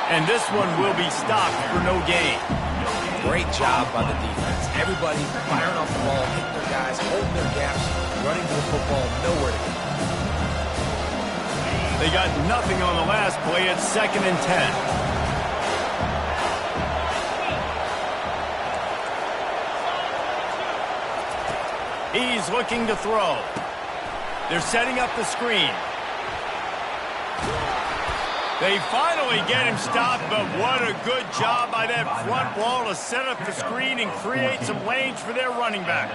And this one will be stopped for no gain.
Great job by the defense. Everybody firing off the ball, hitting their guys, holding their gaps, running to the football, nowhere to go.
They got nothing on the last play. It's 2nd and 10. He's looking to throw. They're setting up the screen. They finally get him stopped, but what a good job by that front wall to set up the screen and create some lanes for their running back.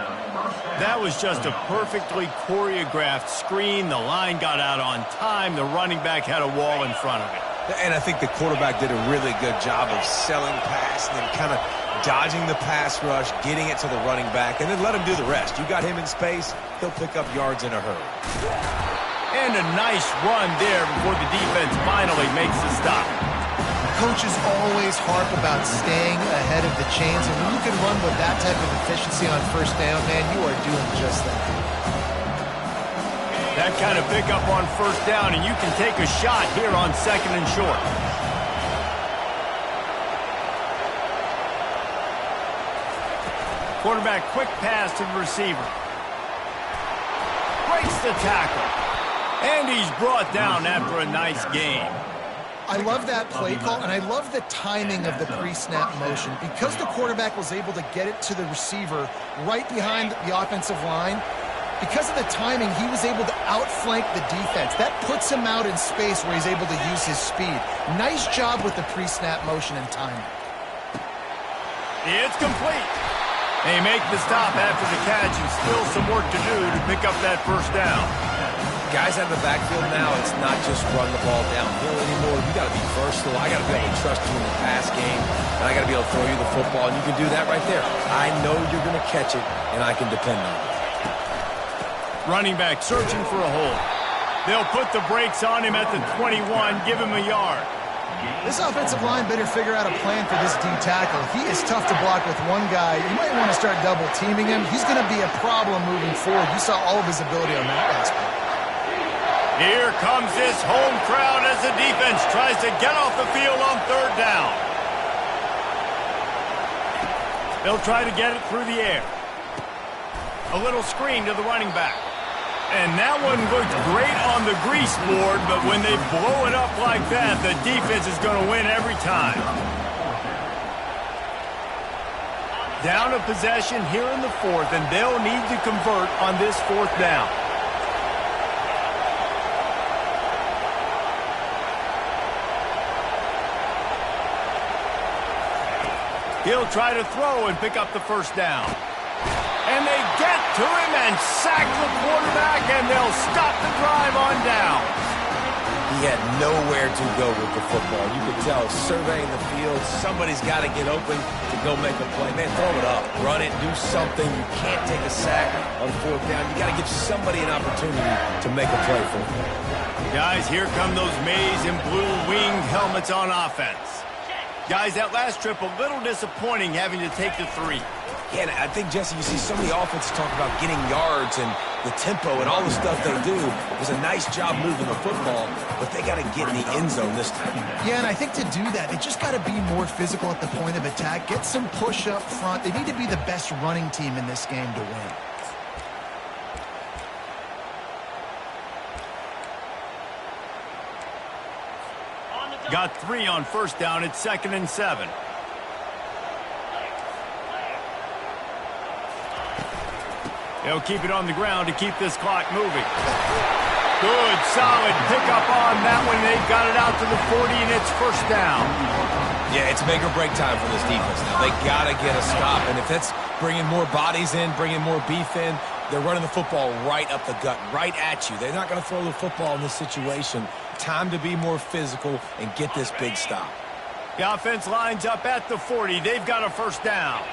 That was just a perfectly choreographed screen. The line got out on time. The running back had a wall in front of it.
And I think the quarterback did a really good job of selling pass and then kind of dodging the pass rush, getting it to the running back, and then let him do the rest. You got him in space, he'll pick up yards in a hurry.
And a nice run there before the defense finally makes the stop.
Coaches always harp about staying ahead of the chains, and when you can run with that type of efficiency on 1st down, man, you are doing just that.
That kind of pickup on 1st down, and you can take a shot here on 2nd and short. Quarterback quick pass to the receiver. Breaks the tackle. And he's brought down after a nice game.
I love that play call, and I love the timing of the pre-snap motion. Because the quarterback was able to get it to the receiver right behind the offensive line, because of the timing, he was able to outflank the defense. That puts him out in space where he's able to use his speed. Nice job with the pre-snap motion and timing.
It's complete. They make the stop after the catch, and still some work to do to pick up that 1st down.
Guys out of the backfield now, it's not just run the ball downhill anymore. You got to be versatile. I got to be able to trust you in the pass game, and I got to be able to throw you the football, and you can do that right there. I know you're going to catch it, and I can depend on it.
Running back searching for a hole. They'll put the brakes on him at the 21, give him a yard.
This offensive line better figure out a plan for this D tackle. He is tough to block with one guy. You might want to start double-teaming him. He's going to be a problem moving forward. You saw all of his ability on that last play.
Here comes this home crowd as the defense tries to get off the field on 3rd down. They'll try to get it through the air. A little screen to the running back. And that one looked great on the grease board, but when they blow it up like that, the defense is going to win every time. Down a possession here in the 4th, and they'll need to convert on this 4th down. He'll try to throw and pick up the first down. And they get to him and sack the quarterback, and they'll stop the drive on down.
He had nowhere to go with the football. You could tell, surveying the field, somebody's got to get open to go make a play. Man, throw it up, run it, do something. You can't take a sack on fourth down. You got to give somebody an opportunity to make a play for him.
Guys, here come those maize and blue winged helmets on offense. Guys, that last trip, a little disappointing having to take the 3.
Yeah, and I think, Jesse, you see so many offenses talk about getting yards and the tempo and all the stuff they do. It was a nice job moving the football, but they got to get in the end zone this time.
Yeah, and I think to do that, they just got to be more physical at the point of attack, get some push up front. They need to be the best running team in this game to win.
Got 3 on first down. It's 2nd and 7. They'll keep it on the ground to keep this clock moving. Good, solid pickup on that one. They've got it out to the 40, and it's first down.
Yeah, it's make or break time for this defense now. They got to get a stop, and if that's bringing more bodies in, bringing more beef in, they're running the football right up the gut, right at you. They're not going to throw the football in this situation. Time to be more physical and get this big stop.
The offense lines up at the 40. They've got a first down.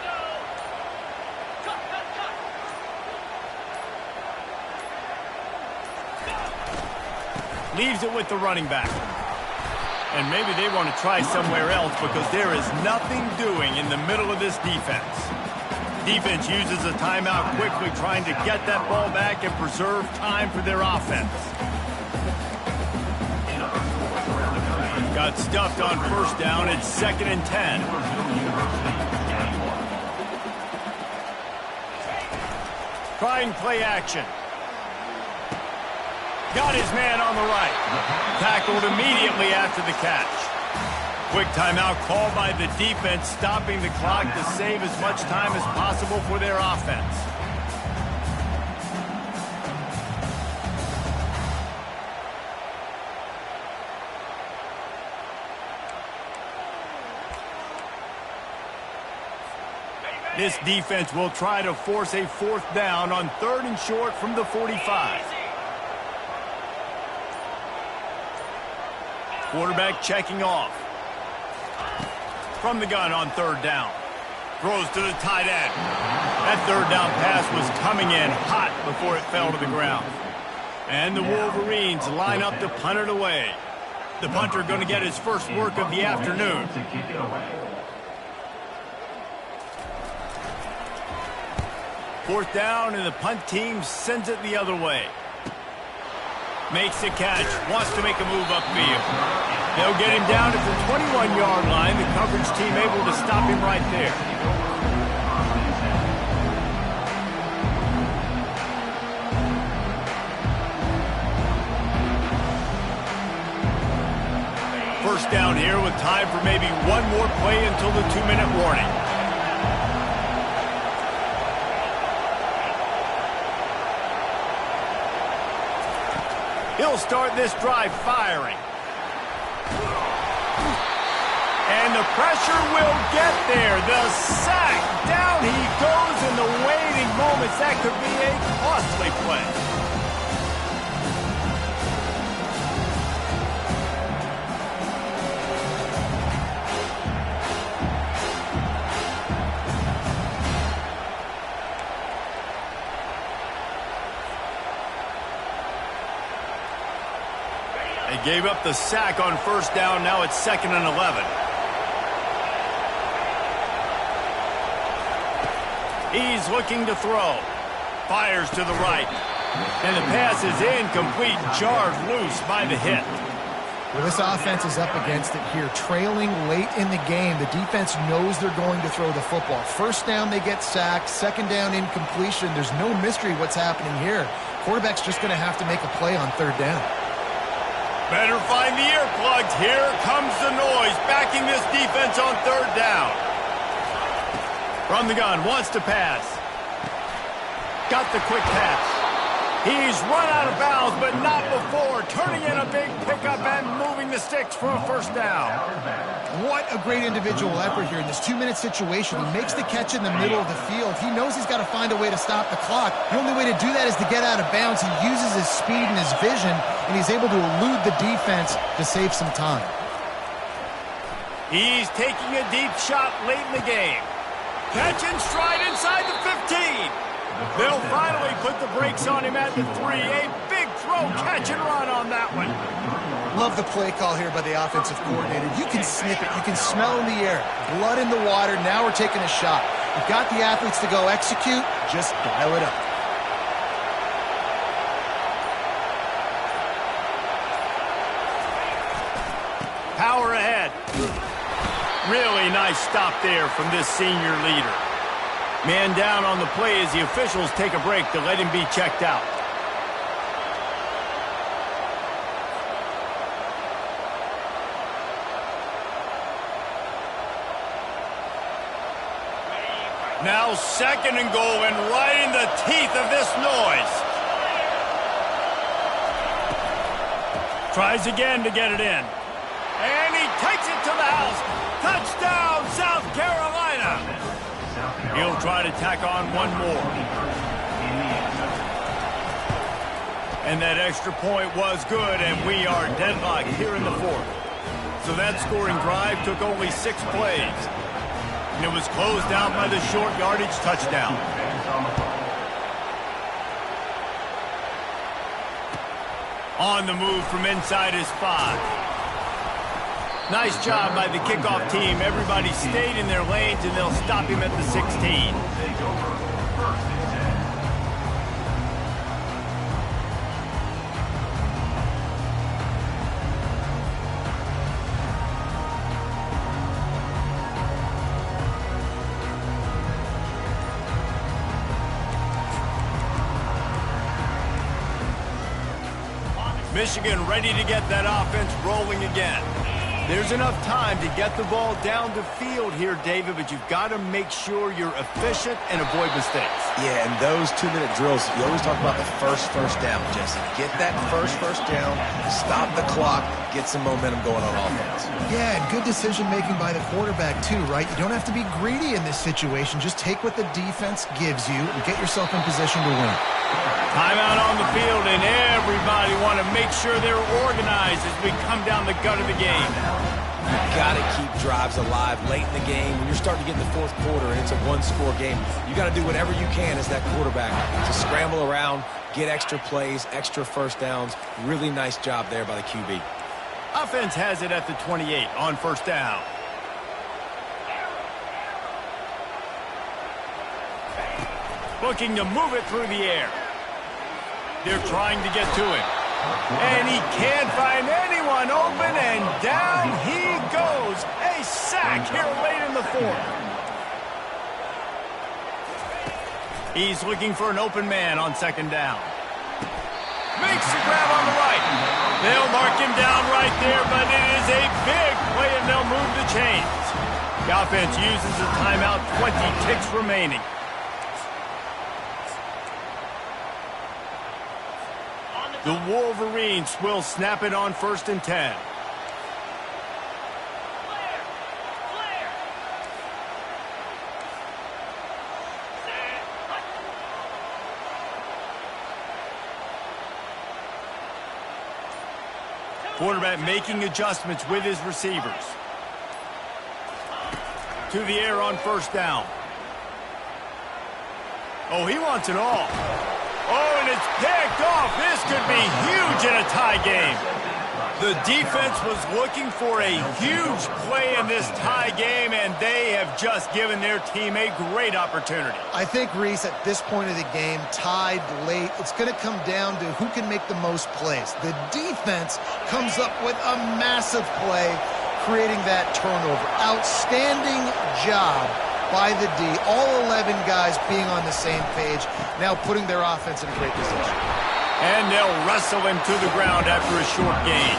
Leaves it with the running back. And maybe they want to try somewhere else because there is nothing doing in the middle of this defense. Defense uses a timeout quickly, trying to get that ball back and preserve time for their offense. Got stuffed on first down. It's 2nd and 10. Trying play action. Got his man on the right. Tackled immediately after the catch. Quick timeout called by the defense, stopping the clock to save as much time as possible for their offense. This defense will try to force a fourth down on 3rd and short from the 45. Quarterback checking off. From the gun on 3rd down. Throws to the tight end. That 3rd down pass was coming in hot before it fell to the ground. And the Wolverines line up to punt it away. The punter going to get his first work of the afternoon. Fourth down, and the punt team sends it the other way. Makes the catch, wants to make a move upfield. They'll get him down at the 21-yard line. The coverage team able to stop him right there. First down here with time for maybe one more play until the 2-minute warning. He'll start this drive firing. And the pressure will get there. The sack. Down he goes in the waiting moments. That could be a costly play. They gave up the sack on first down. Now it's 2nd and 11. He's looking to throw. Fires to the right. And the pass is incomplete. Jarred loose by the hit.
Well, this offense is up against it here. Trailing late in the game, the defense knows they're going to throw the football. First down, they get sacked. Second down, incompletion. There's no mystery what's happening here. Quarterback's just going to have to make a play on 3rd down.
Better find the earplugs. Here comes the noise, backing this defense on 3rd down. From the gun, wants to pass. Got the quick pass. He's run out of bounds, but not before, turning in a big pickup and moving the sticks for a first down.
What a great individual effort here in this 2-minute situation. He makes the catch in the middle of the field. He knows he's got to find a way to stop the clock. The only way to do that is to get out of bounds. He uses his speed and his vision, and he's able to elude the defense to save some time.
He's taking a deep shot late in the game. Catch and stride inside the 15. They'll finally put the brakes on him at the 3. A big throw, catch and run on that one.
Love the play call here by the offensive coordinator. You can sniff it. You can smell in the air. Blood in the water. Now we're taking a shot. You've got the athletes to go execute. Just dial it up.
Power ahead. Really nice stop there from this senior leader. Man down on the play as the officials take a break to let him be checked out. Now 2nd and goal, and right in the teeth of this noise. Tries again to get it in. And he takes it to the house. Touchdown, South Carolina. He'll try to tack on one more. And that extra point was good, and we are deadlocked here in the 4th. So that scoring drive took only 6 plays. And it was closed out by the short yardage touchdown. On the move from inside his 5. Nice job by the kickoff team. Everybody stayed in their lanes, and they'll stop him at the 16. Michigan ready to get that offense rolling again. There's enough time to get the ball down the field here, David, but you've got to make sure you're efficient and avoid mistakes.
Yeah, and those 2-minute drills, you always talk about the first down, Jesse. Get that first down, stop the clock, get some momentum going on offense.
Yeah, and good decision-making by the quarterback, too, right? You don't have to be greedy in this situation. Just take what the defense gives you and get yourself in position to win.
Timeout on the field, and everybody want to make sure they're organized as we come down the gut of the game.
You've got to keep drives alive late in the game. When you're starting to get in the 4th quarter and it's a 1-score game, you got to do whatever you can as that quarterback to scramble around, get extra plays, extra first downs. Really nice job there by the QB.
Offense has it at the 28 on 1st down. Looking to move it through the air. They're trying to get to him. And he can't find anyone open, and down he goes. A sack here late in the 4th. He's looking for an open man on 2nd down. Makes the grab on the right. They'll mark him down right there, but it is a big play, and they'll move the chains. The offense uses a timeout, 20 ticks remaining. The Wolverines will snap it on 1st and 10. Quarterback making adjustments with his receivers. To the air on 1st down. Oh, he wants it all. Oh, and it's picked off. This could be huge in a tie game. The defense was looking for a huge play in this tie game, and they have just given their team a great opportunity.
I think, Reese, at this point of the game, tied late, it's going to come down to who can make the most plays. The defense comes up with a massive play, creating that turnover. Outstanding job by the D. All 11 guys being on the same page, now putting their offense in a great position.
And they'll wrestle him to the ground after a short gain.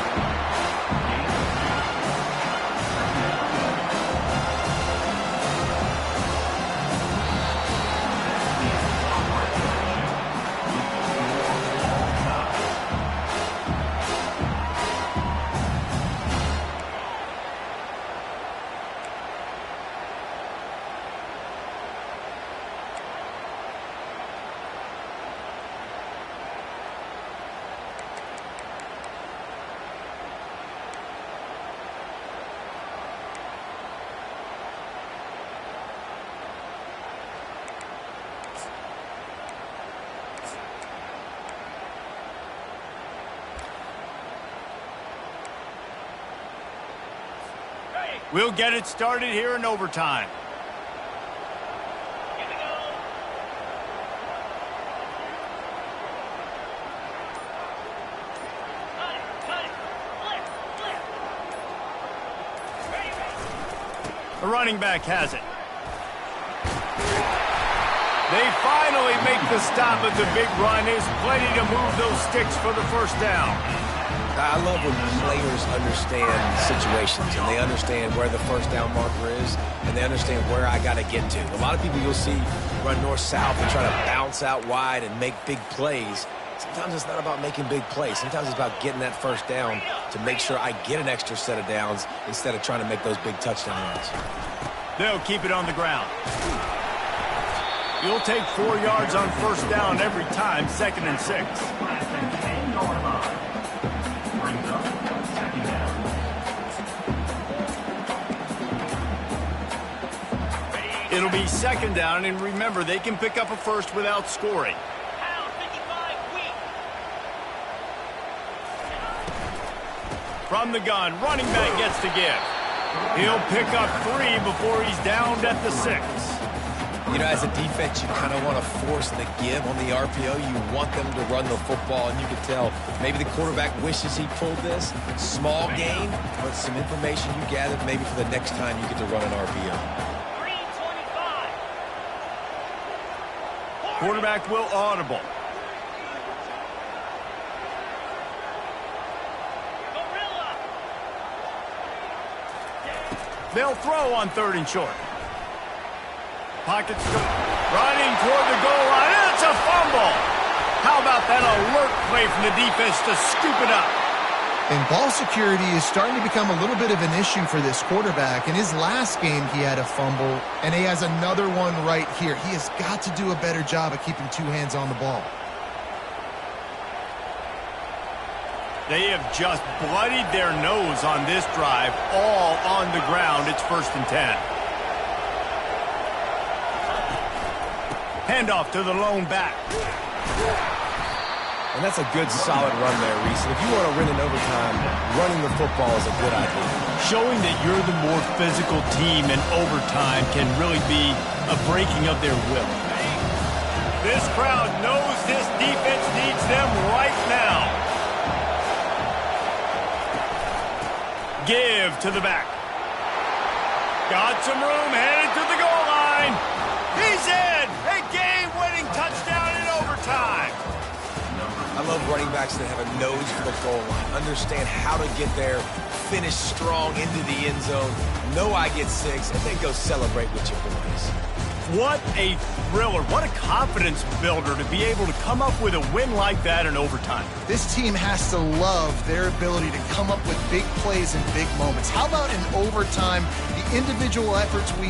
We'll get it started here in overtime.
Here we go. Cut it, flip. Ready.
The running back has it. They finally make the stop at the big run. There's plenty to move those sticks for the first down.
I love when players understand situations and they understand where the first down marker is and they understand where I got to get to. A lot of people you'll see run north-south and try to bounce out wide and make big plays. Sometimes it's not about making big plays. Sometimes it's about getting that first down to make sure I get an extra set of downs instead of trying to make those big touchdown runs.
They'll keep it on the ground. You'll take 4 yards on first down every time, 2nd and 6.
Brings up second down.
It'll be 2nd down, and remember, they can pick up a first without scoring.
Pound 55 weak.
From the gun, running back gets to give. He'll pick up 3 before he's downed at the 6.
You know, as a defense, you kind of want to force the give on the RPO. You want them to run the football, and you can tell maybe the quarterback wishes he pulled this. Small gain, but some information you gathered maybe for the next time you get to run an RPO.
325.
Quarterback will audible.
Gorilla.
They'll throw on 3rd and short. Pockets running toward the goal line. It's a fumble. How about that alert play from the defense to scoop it up?
And ball security is starting to become a little bit of an issue for this quarterback. In his last game, he had a fumble, and he has another one right here. He has got to do a better job of keeping 2 hands on the ball.
They have just bloodied their nose on this drive, all on the ground. It's 1st and 10. Handoff to the lone back.
And that's a good, solid run there, Reese. If you want to win in overtime, running the football is a good idea.
Showing that you're the more physical team in overtime can really be a breaking of their will. This crowd knows this defense needs them right now. Give to the back. Got some room, headed to the goal line. He's in! A game-winning touchdown in overtime.
I love running backs that have a nose for the goal line, understand how to get there, finish strong into the end zone, know I get 6, and then go celebrate with your boys.
What a thriller. What a confidence builder to be able to come up with a win like that in overtime.
This team has to love their ability to come up with big plays in big moments. How about in overtime, the individual efforts we